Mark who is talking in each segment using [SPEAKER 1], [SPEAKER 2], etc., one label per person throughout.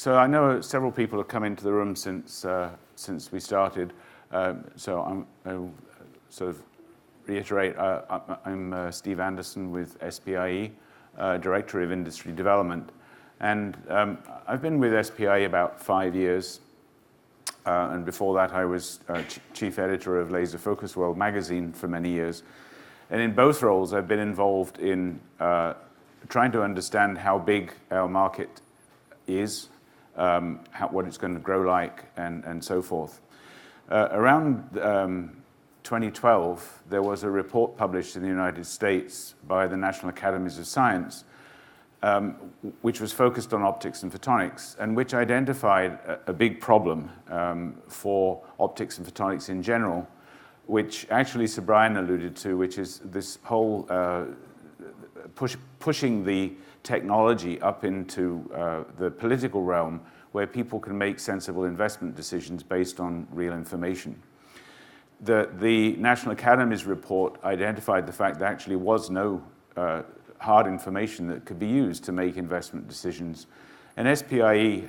[SPEAKER 1] So I know several people have come into the room since we started. So I'll sort of reiterate. I'm Steve Anderson with SPIE, Director of Industry Development. And I've been with SPIE about 5 years. And before that, I was Chief Editor of Laser Focus World magazine for many years. And in both roles, I've been involved in trying to understand how big our market is, what it's going to grow like, and so forth. Around 2012, there was a report published in the United States by the National Academies of Science, which was focused on optics and photonics, and which identified a big problem for optics and photonics in general, which actually Sir Brian alluded to, which is this whole pushing the technology up into the political realm, where people can make sensible investment decisions based on real information. The National Academies report identified the fact there actually was no hard information that could be used to make investment decisions. And SPIE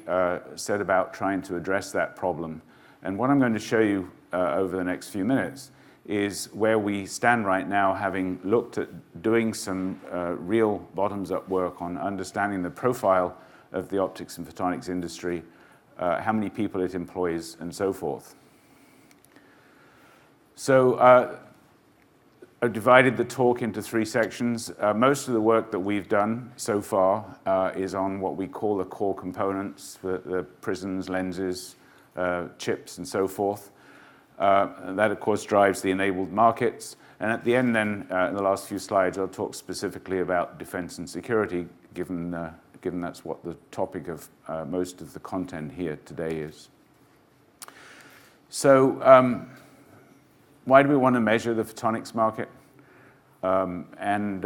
[SPEAKER 1] set about trying to address that problem. And what I'm going to show you over the next few minutes is where we stand right now, having looked at doing some real bottoms-up work on understanding the profile of the optics and photonics industry, how many people it employs, and so forth. So I've divided the talk into 3 sections. Most of the work that we've done so far is on what we call the core components, the prisms, lenses, chips, and so forth. And that, of course, drives the enabled markets. And at the end, then, in the last few slides, I'll talk specifically about defense and security, given that's what the topic of most of the content here today is. So why do we want to measure the photonics market? And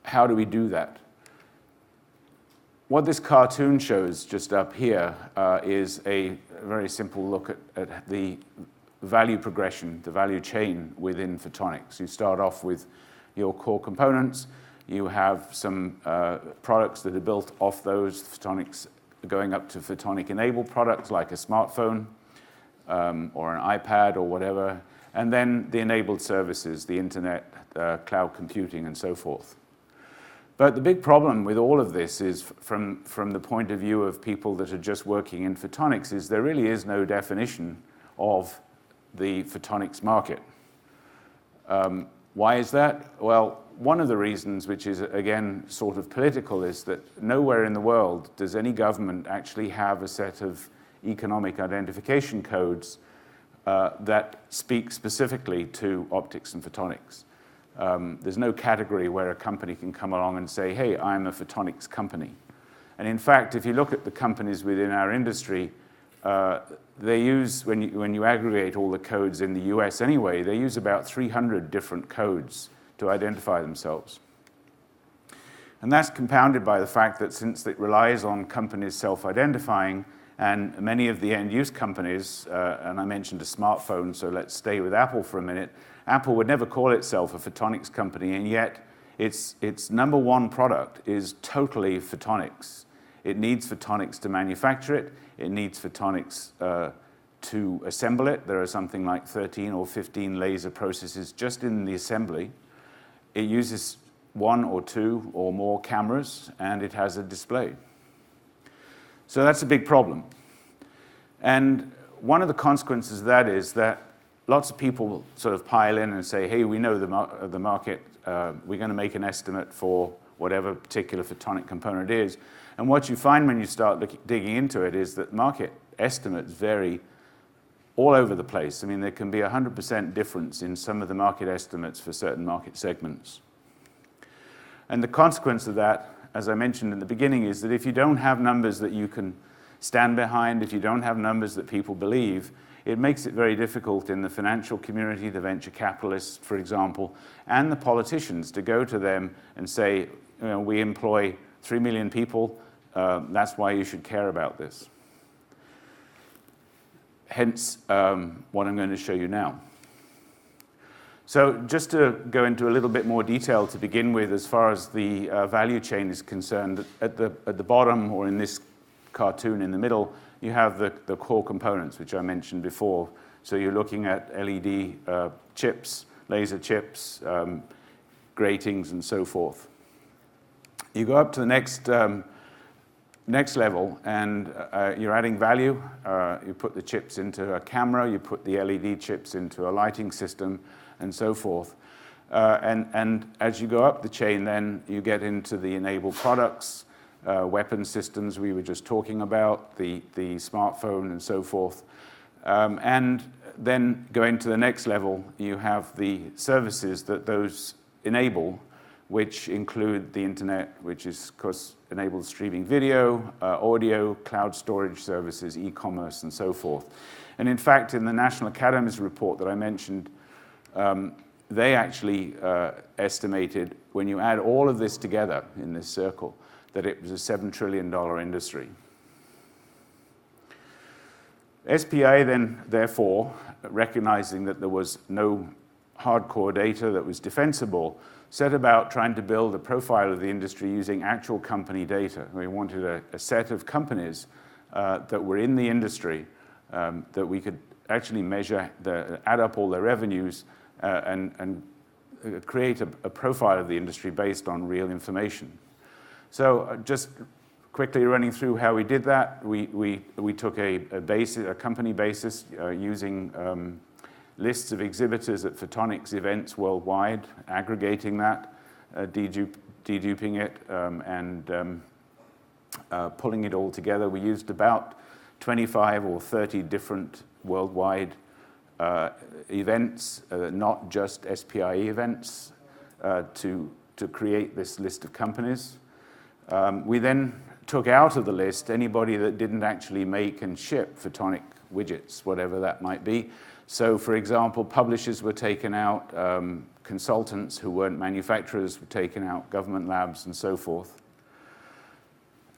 [SPEAKER 1] how do we do that? What this cartoon shows just up here is a very simple look at the value progression, the value chain within photonics. You start off with your core components. You have some products that are built off those photonics, going up to photonic-enabled products like a smartphone or an iPad or whatever, and then the enabled services, the internet, cloud computing, and so forth. But the big problem with all of this is, from the point of view of people that are just working in photonics, is there really is no definition of the photonics market. Why is that? Well, one of the reasons, which is, again, sort of political, is that nowhere in the world does any government actually have a set of economic identification codes that speak specifically to optics and photonics. There's no category where a company can come along and say, hey, I'm a photonics company. And in fact, if you look at the companies within our industry, they use, when you aggregate all the codes in the US anyway, they use about 300 different codes to identify themselves. And that's compounded by the fact that since it relies on companies self-identifying, and many of the end-use companies, and I mentioned a smartphone, so let's stay with Apple for a minute. Apple would never call itself a photonics company, and yet its number one product is totally photonics. It needs photonics to manufacture it. It needs photonics to assemble it. There are something like 13 or 15 laser processes just in the assembly. It uses 1 or 2 or more cameras, and it has a display. So that's a big problem. And one of the consequences of that is that lots of people sort of pile in and say, hey, we know the market. We're going to make an estimate for whatever particular photonic component is. And what you find when you start digging into it is that market estimates vary all over the place. I mean, there can be 100% difference in some of the market estimates for certain market segments. And the consequence of that, as I mentioned in the beginning, is that if you don't have numbers that you can stand behind, if you don't have numbers that people believe, it makes it very difficult in the financial community, the venture capitalists, for example, and the politicians to go to them and say, you know, we employ 3 million people, that's why you should care about this. Hence, what I'm going to show you now. So just to go into a little bit more detail to begin with, as far as the value chain is concerned, at the bottom, or in this cartoon in the middle, you have the core components, which I mentioned before. So you're looking at LED chips, laser chips, gratings, and so forth. You go up to the next level, and you're adding value. You put the chips into a camera, you put the LED chips into a lighting system, and so forth. And as you go up the chain, then you get into the enabled products, weapon systems we were just talking about, the smartphone, and so forth. And then going to the next level, you have the services that those enable, which include the internet, which is, of course, enables streaming video, audio, cloud storage services, e-commerce, and so forth. And in fact, in the National Academy's report that I mentioned, they actually estimated, when you add all of this together in this circle, that it was a $7 trillion industry. SPIE then, therefore, recognizing that there was no hardcore data that was defensible, set about trying to build a profile of the industry using actual company data. We wanted a set of companies that were in the industry that we could actually measure, add up all their revenues, and create a profile of the industry based on real information. So just quickly running through how we did that, we took a company basis using lists of exhibitors at photonics events worldwide, aggregating that, deduping it, and pulling it all together. We used about 25 or 30 different worldwide events, not just SPIE events, to create this list of companies. We then took out of the list anybody that didn't actually make and ship photonic widgets, whatever that might be. So, for example, publishers were taken out, consultants who weren't manufacturers were taken out, government labs, and so forth.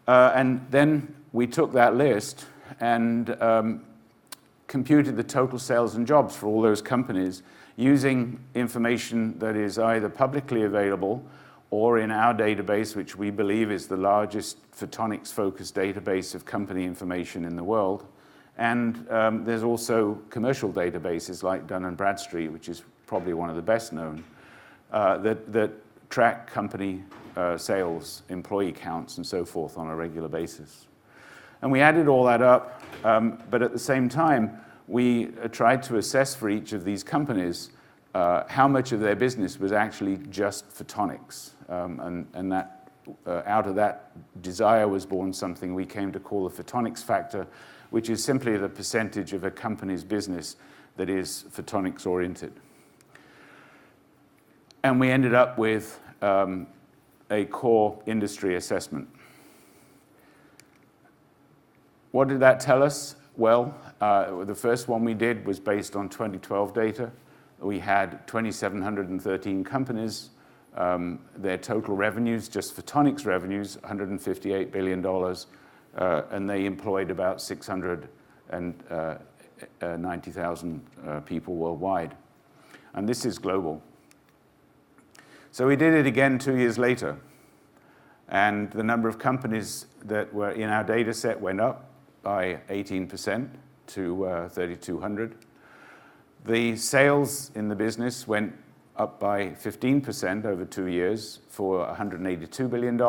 [SPEAKER 1] And then we took that list and computed the total sales and jobs for all those companies using information that is either publicly available or in our database, which we believe is the largest photonics-focused database of company information in the world. And there's also commercial databases like Dun & Bradstreet, which is probably one of the best known, that track company sales, employee counts, and so forth on a regular basis. And we added all that up, but at the same time, we tried to assess for each of these companies how much of their business was actually just photonics. And that out of that desire was born something we came to call the photonics factor, which is simply the percentage of a company's business that is photonics oriented. And we ended up with a core industry assessment. What did that tell us? Well, the first one we did was based on 2012 data. We had 2,713 companies. Their total revenues, just photonics revenues, $158 billion, and they employed about 690,000 people worldwide. And this is global. So we did it again 2 years later, and the number of companies that were in our data set went up by 18% to 3,200. The sales in the business went up by 15% over 2 years for $182 billion,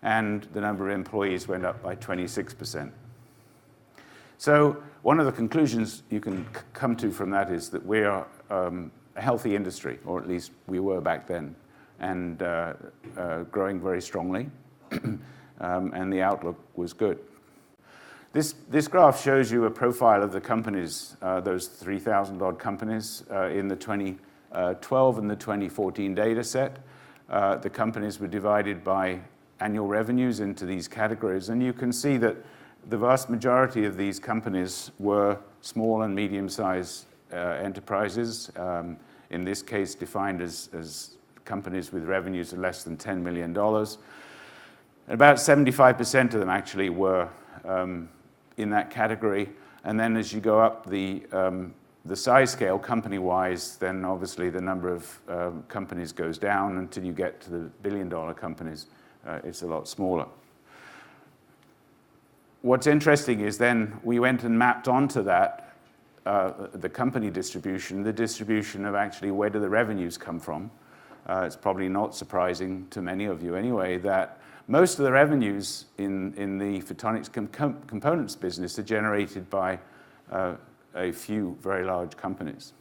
[SPEAKER 1] and the number of employees went up by 26%. So one of the conclusions you can come to from that is that we are a healthy industry, or at least we were back then, and growing very strongly, and the outlook was good. This graph shows you a profile of the companies, those 3,000 odd companies in the 2012 and the 2014 data set. The companies were divided by annual revenues into these categories, and you can see that the vast majority of these companies were small and medium-sized enterprises, in this case defined as companies with revenues of less than $10 million. About 75% of them actually were in that category. And then as you go up the the size scale, company-wise, then obviously the number of companies goes down until you get to the billion-dollar companies. It's a lot smaller. What's interesting is then we went and mapped onto that the company distribution, the distribution of actually where do the revenues come from. It's probably not surprising to many of you anyway that most of the revenues in the photonics components business are generated by a few very large companies,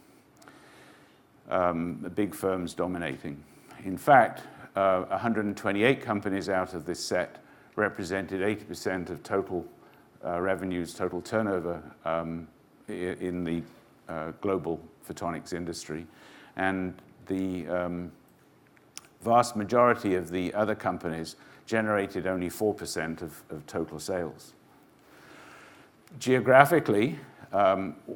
[SPEAKER 1] the big firms dominating. In fact, 128 companies out of this set represented 80% of total revenues, total turnover in the global photonics industry. And the vast majority of the other companies generated only 4% of total sales. Geographically,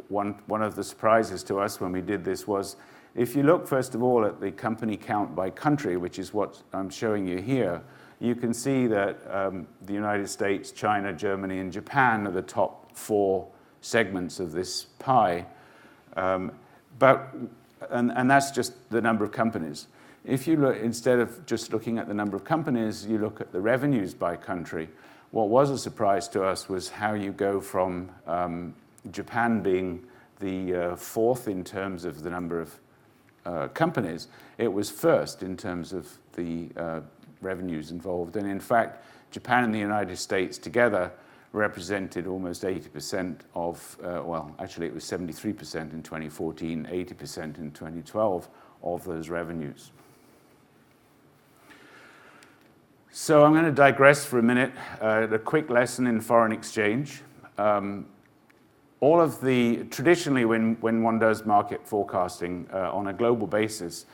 [SPEAKER 1] one of the surprises to us when we did this was, if you look first of all at the company count by country, which is what I'm showing you here, you can see that the United States, China, Germany, and Japan are the top 4 segments of this pie. And that's just the number of companies. If you look, instead of just looking at the number of companies, you look at the revenues by country. What was a surprise to us was how you go from Japan being the 4th in terms of the number of companies. It was 1st in terms of the revenues involved. And in fact, Japan and the United States together represented almost 80% of, well, actually it was 73% in 2014, 80% in 2012 of those revenues. So I'm going to digress for a minute. A quick lesson in foreign exchange. All of the, traditionally when one does market forecasting on a global basis,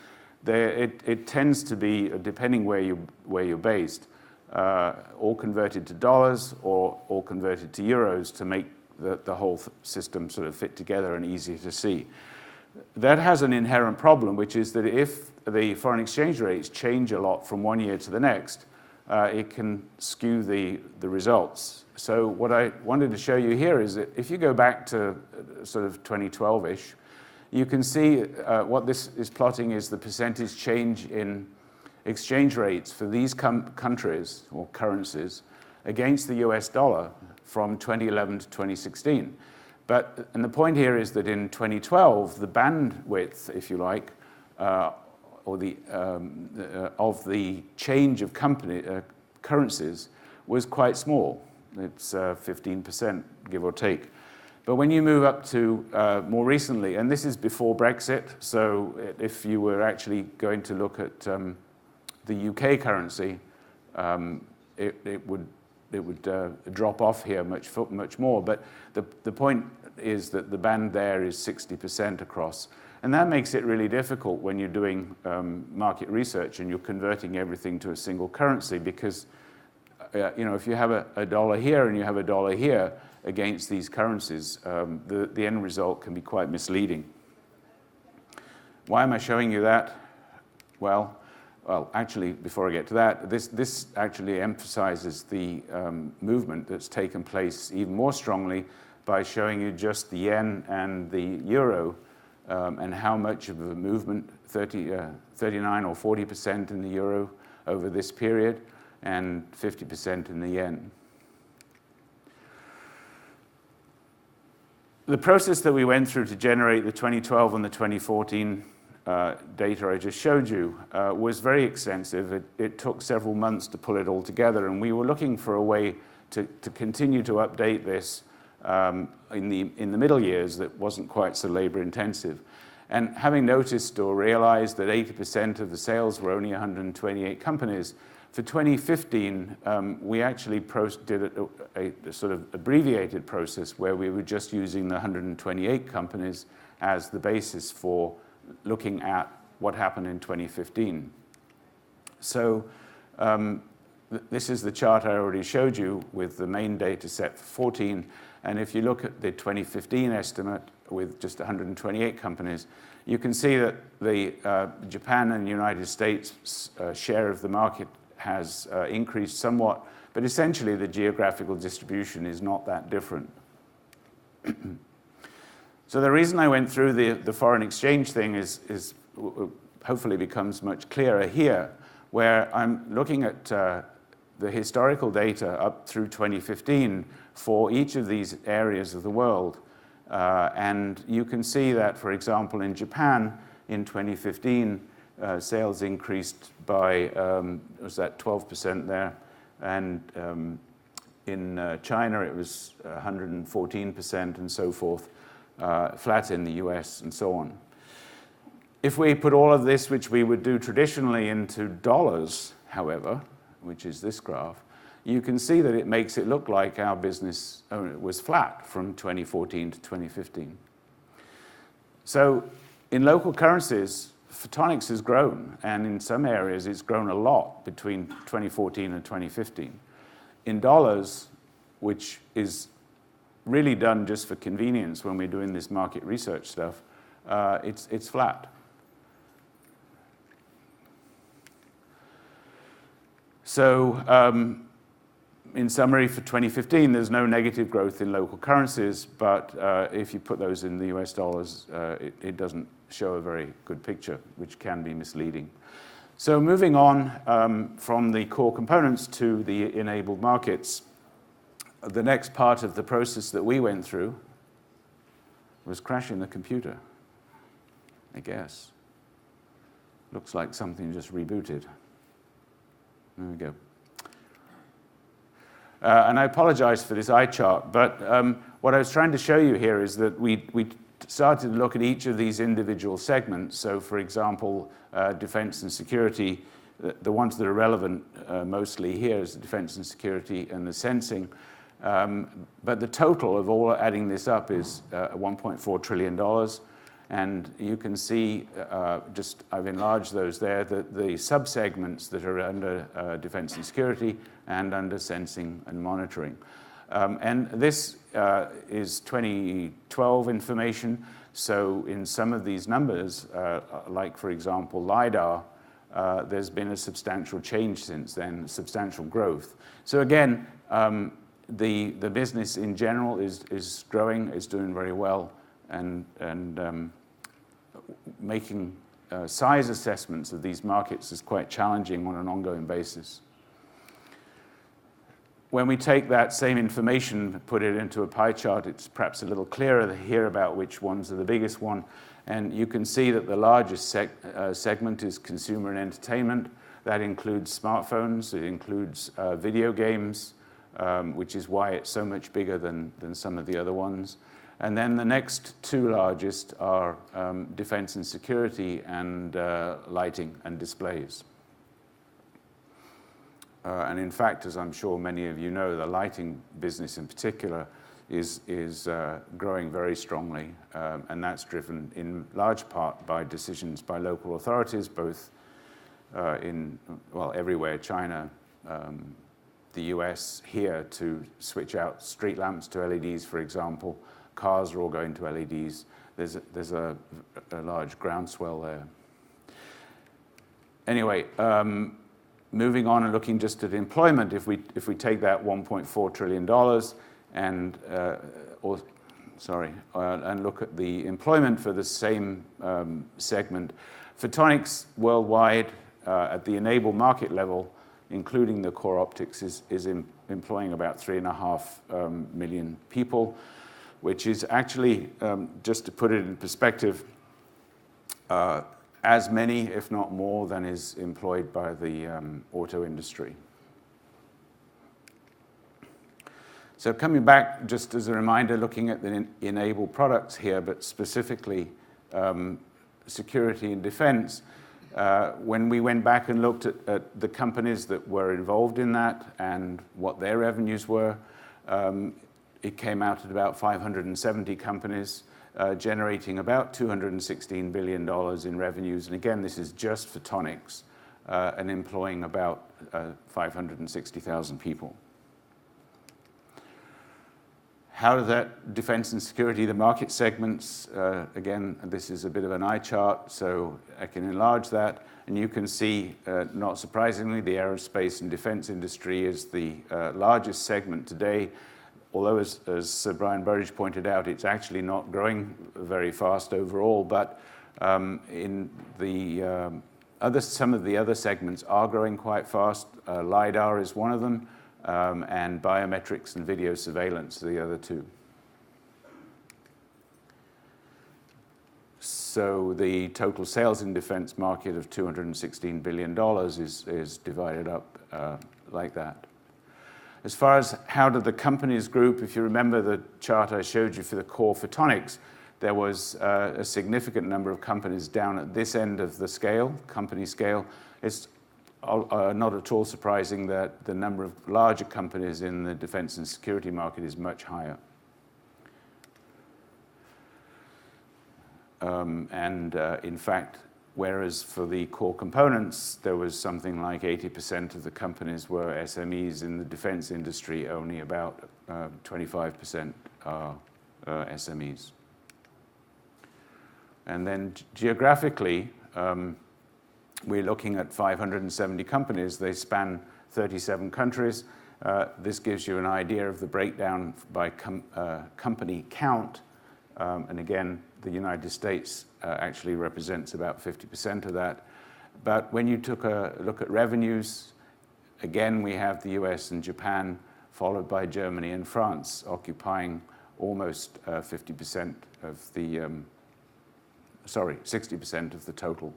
[SPEAKER 1] it tends to be, depending where you're based, all converted to dollars or all converted to euros to make the whole system sort of fit together and easier to see. That has an inherent problem, which is that if the foreign exchange rates change a lot from one year to the next, it can skew the results. So what I wanted to show you here is that if you go back to sort of 2012-ish, you can see what this is plotting is the percentage change in exchange rates for these countries or currencies against the US dollar from 2011 to 2016. And the point here is that in 2012, the bandwidth, if you like, or of the change of currencies was quite small. It's 15%, give or take. But when you move up to more recently, and this is before Brexit, so if you were actually going to look at the UK currency, it would drop off here much more. But the point is that the band there is 60% across. And that makes it really difficult when you're doing market research and you're converting everything to a single currency, because if you have a dollar here and you have a dollar here against these currencies, the end result can be quite misleading. Why am I showing you that? Well, actually, before I get to that, this actually emphasizes the movement that's taken place even more strongly by showing you just the yen and the euro, and how much of a movement, 39 or 40% in the euro over this period, and 50% in the yen. The process that we went through to generate the 2012 and the 2014 data I just showed you was very extensive. It took several months to pull it all together, and we were looking for a way to continue to update this in the middle years that wasn't quite so labor intensive. And having noticed or realized that 80% of the sales were only 128 companies, for 2015, we actually did a sort of abbreviated process where we were just using the 128 companies as the basis for looking at what happened in 2015. So this is the chart I already showed you with the main data set for 14. And if you look at the 2015 estimate with just 128 companies, you can see that the Japan and United States share of the market has increased somewhat, but essentially the geographical distribution is not that different. So the reason I went through the foreign exchange thing is hopefully becomes much clearer here, where I'm looking at the historical data up through 2015 for each of these areas of the world. And you can see that, for example, in Japan in 2015, sales increased by, was that 12% there? And in China, it was 114% and so forth, flat in the US and so on. If we put all of this, which we would do traditionally, into dollars, however, which is this graph, you can see that it makes it look like our business was flat from 2014 to 2015. So in local currencies, photonics has grown, and in some areas it's grown a lot between 2014 and 2015. In dollars, which is really done just for convenience when we're doing this market research stuff, it's flat. So in summary, for 2015, there's no negative growth in local currencies, but if you put those in the US dollars, it doesn't show a very good picture, which can be misleading. So moving on from the core components to the enabled markets, the next part of the process that we went through was crashing the computer, I guess. Looks like something just rebooted. There we go. And I apologize for this eye chart, but what I was trying to show you here is that we started to look at each of these individual segments. So, for example, defense and security, the ones that are relevant mostly here is the defense and security and the sensing. But the total of all adding this up is $1.4 trillion. And you can see, I've enlarged those there, the subsegments that are under defense and security and under sensing and monitoring. And this is 2012 information. So in some of these numbers, like, for example, LiDAR, there's been a substantial change since then, substantial growth. So again, the business in general is growing, is doing very well, and making size assessments of these markets is quite challenging on an ongoing basis. When we take that same information, put it into a pie chart, it's perhaps a little clearer to hear about which ones are the biggest one. And you can see that the largest segment is consumer and entertainment. That includes smartphones, it includes video games, which is why it's so much bigger than some of the other ones. And then the next two largest are defense and security and lighting and displays. And in fact, as I'm sure many of you know, the lighting business in particular is growing very strongly. And that's driven in large part by decisions by local authorities, both everywhere, China, the US, here, to switch out street lamps to LEDs, for example. Cars are all going to LEDs. There's a large groundswell there. Anyway, moving on and looking just at employment, if we take that $1.4 trillion and look at the employment for the same segment, photonics worldwide at the enabled market level, including the core optics, is employing about 3.5 million people, which is actually, just to put it in perspective, as many, if not more, than is employed by the auto industry. So coming back, just as a reminder, looking at the enabled products here, but specifically security and defense, when we went back and looked at the companies that were involved in that and what their revenues were, it came out at about 570 companies, generating about $216 billion in revenues. And again, this is just photonics, and employing about 560,000 people. How does that defense and security, the market segments, again, this is a bit of an eye chart, so I can enlarge that. And you can see, not surprisingly, the aerospace and defense industry is the largest segment today. although as Sir Brian Burridge pointed out, it's actually not growing very fast overall, but in the some of the other segments are growing quite fast. LiDAR is one of them, and biometrics and video surveillance are the other two. So the total sales in defense market of $216 billion is divided up like that. As far as how did the companies group, if you remember the chart I showed you for the core photonics, there was a significant number of companies down at this end of the scale, company scale. It's not at all surprising that the number of larger companies in the defense and security market is much higher. In fact, whereas for the core components, there was something like 80% of the companies were SMEs in the defense industry, only about 25% are SMEs. And then geographically, we're looking at 570 companies. They span 37 countries. This gives you an idea of the breakdown by company count. And again, the United States actually represents about 50% of that. But when you took a look at revenues, again, we have the US and Japan, followed by Germany and France, occupying almost 50% of the 60% of the total.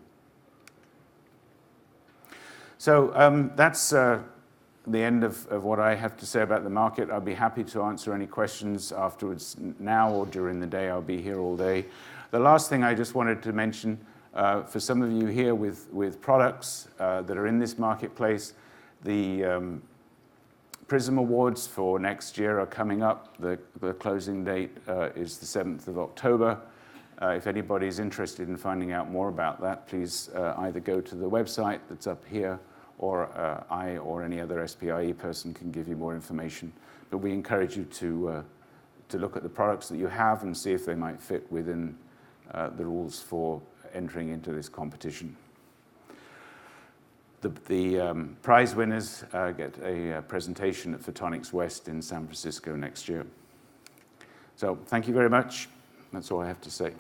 [SPEAKER 1] So that's the end of what I have to say about the market. I'll be happy to answer any questions afterwards, now or during the day. I'll be here all day. The last thing I just wanted to mention, for some of you here with products that are in this marketplace, the Prism Awards for next year are coming up. The closing date is the 7th of October. If anybody's interested in finding out more about that, please either go to the website that's up here, or I or any other SPIE person can give you more information. But we encourage you to look at the products that you have and see if they might fit within the rules for entering into this competition. The prize winners get a presentation at Photonics West in San Francisco next year. So thank you very much. That's all I have to say.